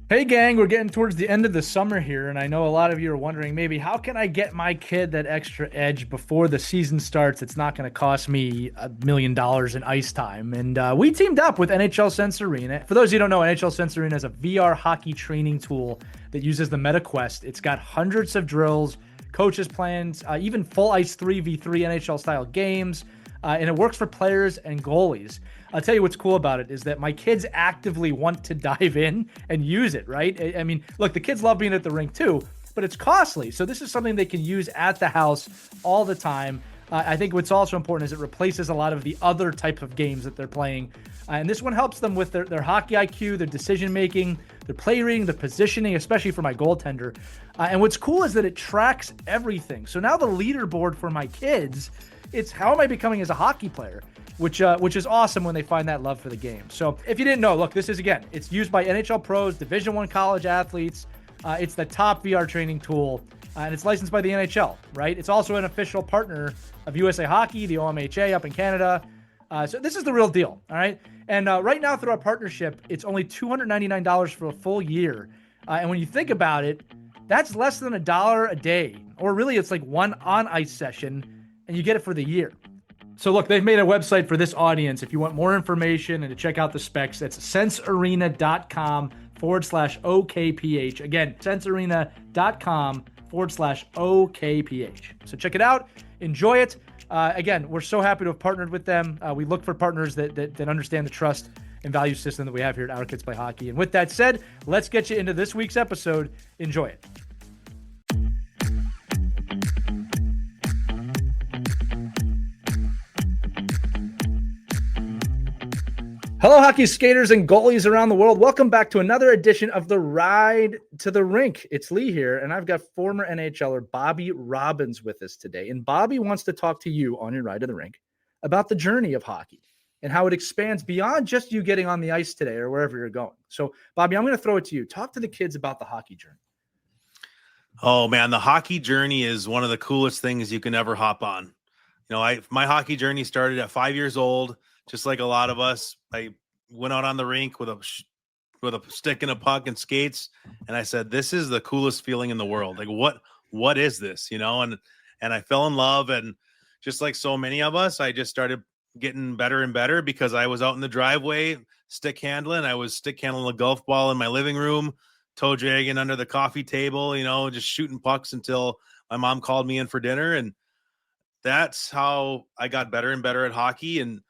Hey gang, we're getting towards the end of the summer here, and I know a lot of you are wondering maybe how can I get my kid that extra edge before the season starts? It's not going to cost me $1 million in ice time. And we teamed up with NHL Sense Arena. For those of you who don't know, NHL Sense Arena is a VR hockey training tool that uses the MetaQuest. It's got hundreds of drills, coaches' plans, even full ice 3v3 NHL style games, and it works for players and goalies. I'll tell you what's cool about it is that my kids actively want to dive in and use it, right? I mean, look, the kids love being at the rink too, but it's costly. So this is something they can use at the house all the time. I think what's also important is it replaces a lot of the other type of games that they're playing. And this one helps them with their hockey IQ, their decision making, their play reading, their positioning, especially for my goaltender. And what's cool is that it tracks everything. So now the leaderboard for my kids, it's how am I becoming as a hockey player? Which is awesome when they find that love for the game. So if you didn't know, look, this is, again, it's used by NHL pros, Division I college athletes. It's the top VR training tool, and it's licensed by the NHL, right? It's also an official partner of USA Hockey, the OMHA up in Canada. So this is the real deal, all right? And right now through our partnership, it's only $299 for a full year. And when you think about it, that's less than $1 a day, or really it's like one on-ice session, and you get it for the year. So look, they've made a website for this audience. If you want more information and to check out the specs, that's sensearena.com/OKPH. Again, sensearena.com/OKPH. So check it out. Enjoy it. Again, we're so happy to have partnered with them. We look for partners that understand the trust and value system that we have here at Our Kids Play Hockey. And with that said, let's get you into this week's episode. Enjoy it. Hello, hockey skaters and goalies around the world. Welcome back to another edition of the Ride to the Rink. It's Lee here, and I've got former NHLer Bobby Robbins with us today. And Bobby wants to talk to you on your ride to the rink about the journey of hockey and how it expands beyond just you getting on the ice today or wherever you're going. So, Bobby, I'm going to throw it to you. Talk to the kids about the hockey journey. Oh, man, the hockey journey is one of the coolest things you can ever hop on. You know, my hockey journey started at 5 years old. Just like a lot of us, I went out on the rink with a stick and a puck and skates, and I said, "This is the coolest feeling in the world. Like, what is this?" You know, and I fell in love, and just like so many of us, I just started getting better and better because I was out in the driveway stick handling. I was stick handling a golf ball in my living room, toe dragging under the coffee table, you know, just shooting pucks until my mom called me in for dinner, and that's how I got better and better at hockey and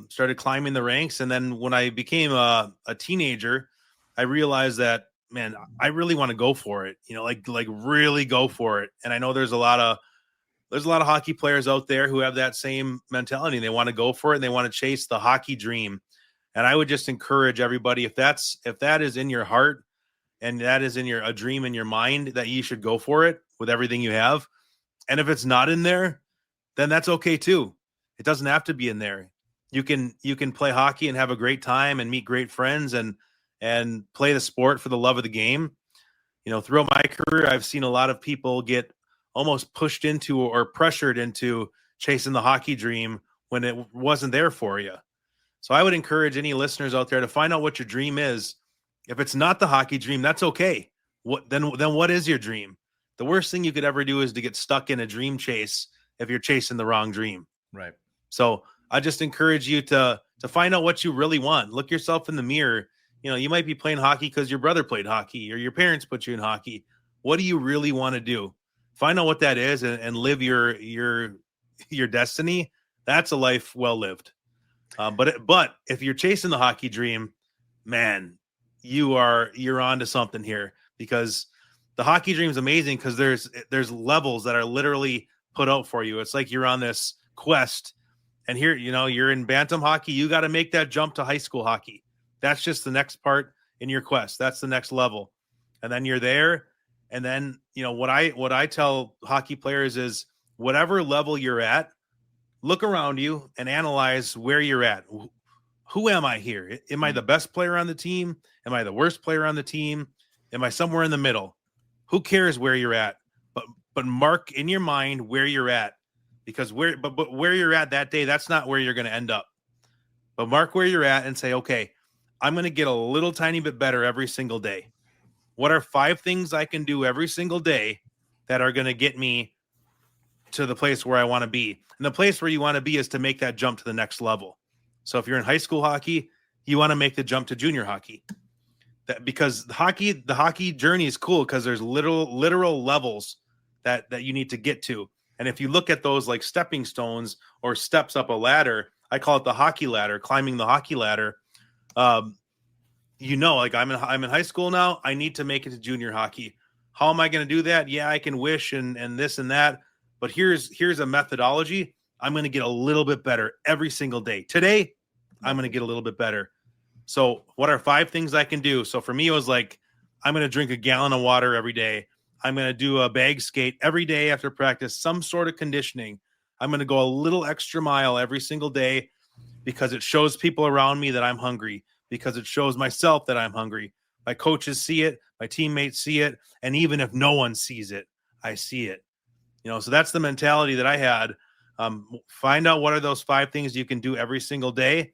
started climbing the ranks. And then when I became a teenager, I realized that, man, I really want to go for it, you know, like really go for it. And I know there's a lot of hockey players out there who have that same mentality. They want to go for it and they want to chase the hockey dream. And I would just encourage everybody, if that is in your heart and that is in a dream in your mind, that you should go for it with everything you have. And if it's not in there, then that's okay too. It doesn't have to be in there. You can play hockey and have a great time and meet great friends and play the sport for the love of the game. You know, throughout my career, I've seen a lot of people get almost pushed into or pressured into chasing the hockey dream when it wasn't there for you. So I would encourage any listeners out there to find out what your dream is. If it's not the hockey dream, that's okay. Then what is your dream? The worst thing you could ever do is to get stuck in a dream chase if you're chasing the wrong dream. Right. So I just encourage you to find out what you really want. Look yourself in the mirror. You know, you might be playing hockey because your brother played hockey or your parents put you in hockey. What do you really want to do? Find out what that is and live your destiny. That's a life well lived. But if you're chasing the hockey dream, man, you're on to something here, because the hockey dream is amazing because there's levels that are literally put out for you. It's like you're on this quest. And here, you know, you're in bantam hockey. You got to make that jump to high school hockey. That's just the next part in your quest. That's the next level. And then you're there. And then, you know, what I tell hockey players is whatever level you're at, look around you and analyze where you're at. Who am I here? Am I the best player on the team? Am I the worst player on the team? Am I somewhere in the middle? Who cares where you're at? But mark in your mind where you're at. Because where you're at that day, that's not where you're going to end up. But mark where you're at and say, okay, I'm going to get a little tiny bit better every single day. what are 5 things I can do every single day that are going to get me to the place where I want to be. And the place where you want to be is to make that jump to the next level. So if you're in high school hockey, you want to make the jump to junior hockey. Because the hockey journey is cool because there's literal levels that you need to get to. And if you look at those like stepping stones or steps up a ladder, I call it the hockey ladder, climbing the hockey ladder. Like I'm in high school now. I need to make it to junior hockey. How am I going to do that? Yeah, I can wish and this and that. But here's a methodology. I'm going to get a little bit better every single day. Today, I'm going to get a little bit better. So what are 5 things I can do? So for me, it was like, I'm going to drink a gallon of water every day. I'm going to do a bag skate every day after practice, some sort of conditioning. I'm going to go a little extra mile every single day because it shows people around me that I'm hungry, because it shows myself that I'm hungry. My coaches see it, my teammates see it, and even if no one sees it, I see it. So that's the mentality that I had. Find out what are those 5 things you can do every single day.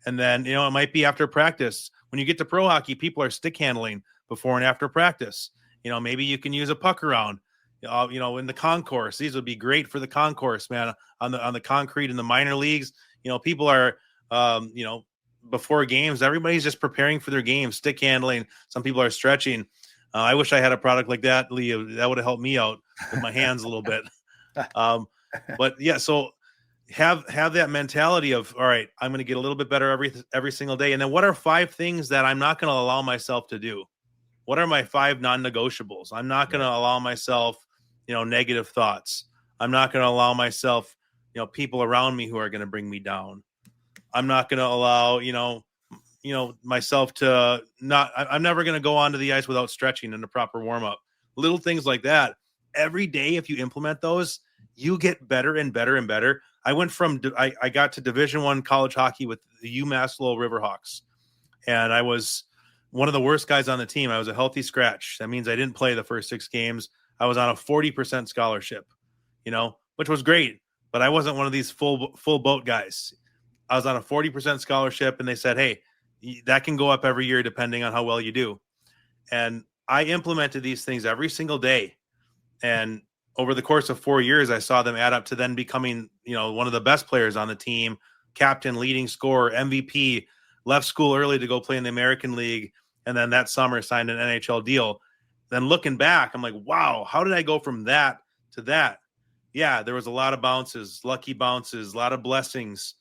And then, it might be after practice. When you get to pro hockey, people are stick handling before and after practice. Maybe you can use a puck around, in the concourse. These would be great for the concourse, man, on the concrete in the minor leagues. People are, before games, everybody's just preparing for their games, stick handling. Some people are stretching. I wish I had a product like that, Lee. That would have helped me out with my hands a little bit. But yeah, so have that mentality of, all right, I'm going to get a little bit better every single day. And then what are 5 things that I'm not going to allow myself to do? What are my 5 non-negotiables? I'm not going to allow myself, negative thoughts. I'm not going to allow myself, people around me who are going to bring me down. I'm not going to allow, myself to I'm never going to go onto the ice without stretching and a proper warm up. Little things like that. Every day, if you implement those, you get better and better and better. I went from, I got to Division I college hockey with the UMass Lowell Riverhawks. And I was one of the worst guys on the team. I was a healthy scratch. That means I didn't play the first 6 games. I was on a 40% scholarship, which was great. But I wasn't one of these full boat guys. I was on a 40% scholarship, and they said, hey, that can go up every year depending on how well you do. And I implemented these things every single day. And over the course of 4 years, I saw them add up to then becoming, one of the best players on the team, captain, leading scorer, MVP, left school early to go play in the American League. And then that summer signed an NHL deal. Then looking back, I'm like, wow, how did I go from that to that? Yeah, there was a lot of bounces, lucky bounces, a lot of blessings,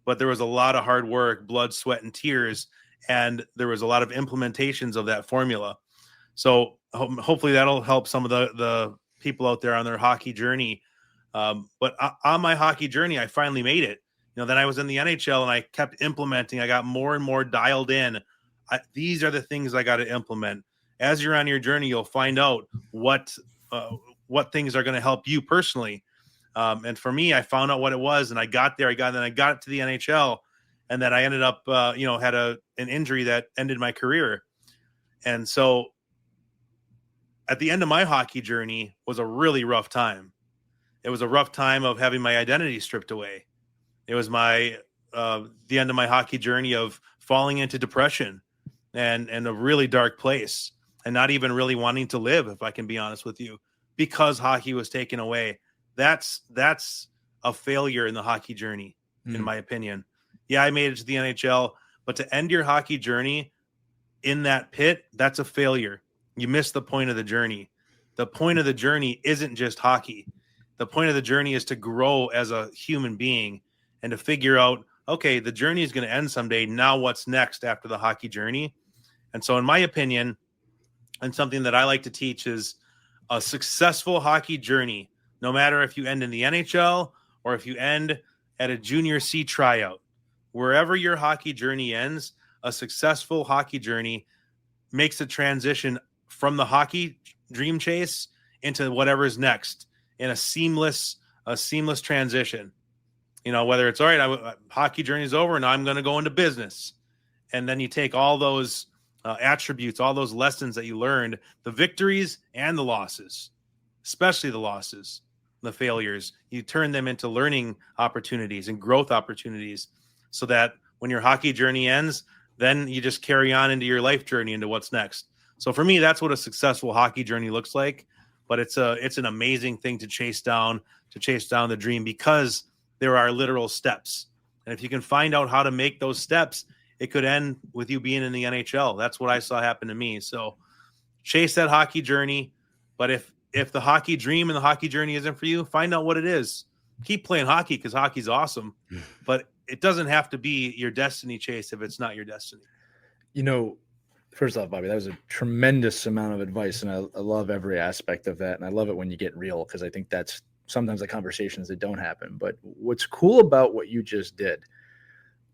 but there was a lot of hard work, blood, sweat, and tears. And there was a lot of implementations of that formula. So hopefully that'll help some of the people out there on their hockey journey. But on my hockey journey, I finally made it. Then I was in the NHL and I kept implementing. I got more and more dialed in. These are the things I got to implement. As you're on your journey, you'll find out what things are going to help you personally. And for me, I found out what it was, and I got there. Then I got it to the NHL, and then I ended up, had an injury that ended my career. And so, at the end of my hockey journey was a really rough time. It was a rough time of having my identity stripped away. It was the end of my hockey journey of falling into depression and a really dark place, and not even really wanting to live, if I can be honest with you, because hockey was taken away. That's a failure in the hockey journey, in my opinion. Yeah, I made it to the NHL, but to end your hockey journey in that pit, that's a failure. You missed the point of the journey. The point of the journey isn't just hockey. The point of the journey is to grow as a human being and to figure out, okay, the journey is going to end someday. Now what's next after the hockey journey? And so in my opinion, and something that I like to teach, is a successful hockey journey, no matter if you end in the NHL or if you end at a junior C tryout, wherever your hockey journey ends, a successful hockey journey makes a transition from the hockey dream chase into whatever's next in a seamless transition. Whether it's all right, hockey journey is over, and now I'm going to go into business. And then you take all those attributes, all those lessons that you learned, the victories and the losses, especially the losses, the failures, you turn them into learning opportunities and growth opportunities, so that when your hockey journey ends, then you just carry on into your life journey, into what's next. So for me, that's what a successful hockey journey looks like. But it's an amazing thing to chase down the dream, because there are literal steps. And if you can find out how to make those steps, it could end with you being in the NHL. That's what I saw happen to me. So chase that hockey journey. But if the hockey dream and the hockey journey isn't for you, find out what it is. Keep playing hockey, because hockey's awesome. But it doesn't have to be your destiny chase if it's not your destiny. First off, Bobby, that was a tremendous amount of advice, and I love every aspect of that. And I love it when you get real, because I think that's sometimes the conversations that don't happen. But what's cool about what you just did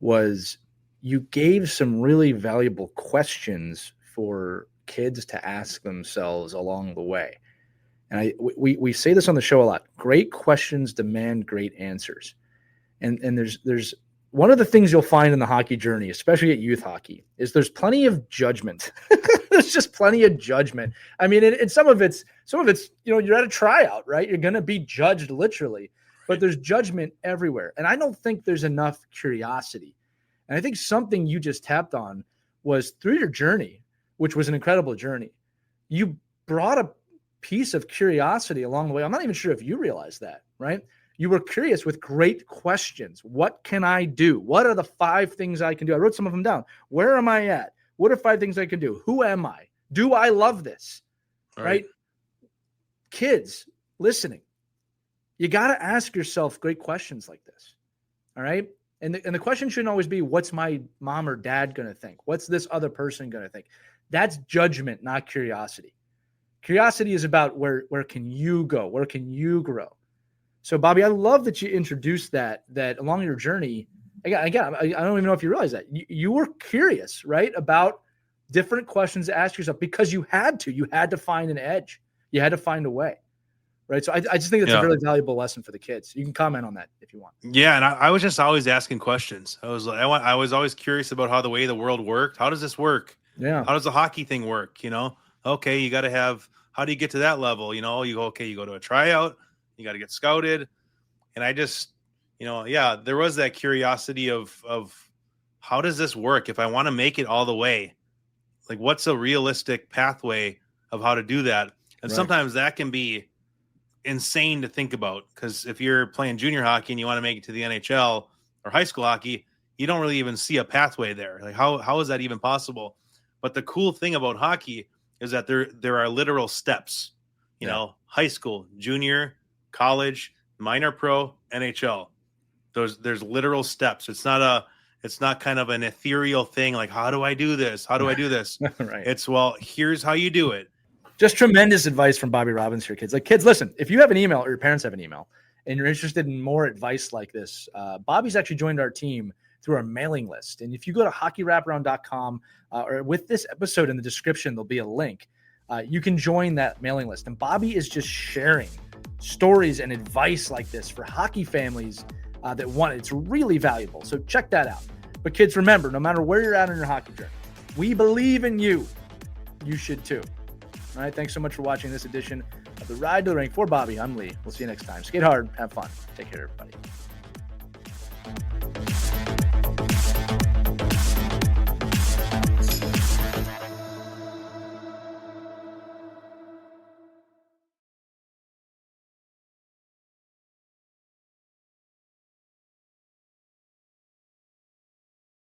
was you gave some really valuable questions for kids to ask themselves along the way. And we say this on the show a lot. Great questions demand great answers. And there's one of the things you'll find in the hockey journey, especially at youth hockey, is there's plenty of judgment. There's just plenty of judgment. I mean, and some of it's, you're at a tryout, right? You're going to be judged literally, but there's judgment everywhere. And I don't think there's enough curiosity. And I think something you just tapped on was through your journey, which was an incredible journey. You brought a piece of curiosity along the way. I'm not even sure if you realized that, right? You were curious with great questions. What can I do? What are the 5 things I can do? I wrote some of them down. Where am I at? What are 5 things I can do? Who am I? Do I love this? Right? Kids listening, you got to ask yourself great questions like this. All right. And the question shouldn't always be, what's my mom or dad going to think? What's this other person going to think? That's judgment, not curiosity. Curiosity is about where can you go? Where can you grow? So, Bobby, I love that you introduced that along your journey. Again, I don't even know if you realize that. You were curious, right, about different questions to ask yourself, because you had to. You had to find an edge. You had to find a way, right? So I just think it's a really valuable lesson for the kids. You can comment on that if you want. Yeah, and I was just always asking questions. I was always curious about how the way the world worked. How does this work? Yeah. How does the hockey thing work? Okay, you got to have. How do you get to that level? You go to a tryout. You got to get scouted. And I just, there was that curiosity of how does this work? If I want to make it all the way, like what's a realistic pathway of how to do that? And sometimes that can be insane to think about, because if you're playing junior hockey and you want to make it to the NHL or high school hockey, you don't really even see a pathway there. Like how is that even possible? But the cool thing about hockey is that there are literal steps, high school, junior, college, minor pro, NHL. There's literal steps. It's not kind of an ethereal thing like, how do I do this? How do I do this? Right. It's, well, here's how you do it. Just tremendous advice from Bobby Robbins here, kids. Like, kids, listen, if you have an email or your parents have an email and you're interested in more advice like this, Bobby's actually joined our team through our mailing list. And if you go to hockeywraparound.com or with this episode in the description, there'll be a link. You can join that mailing list. And Bobby is just sharing stories and advice like this for hockey families that want it. It's really valuable. So check that out. But kids, remember, no matter where you're at on your hockey journey, we believe in you. You should too. All right. Thanks so much for watching this edition of The Ride to the Rink. For Bobby, I'm Lee. We'll see you next time. Skate hard. Have fun. Take care, everybody.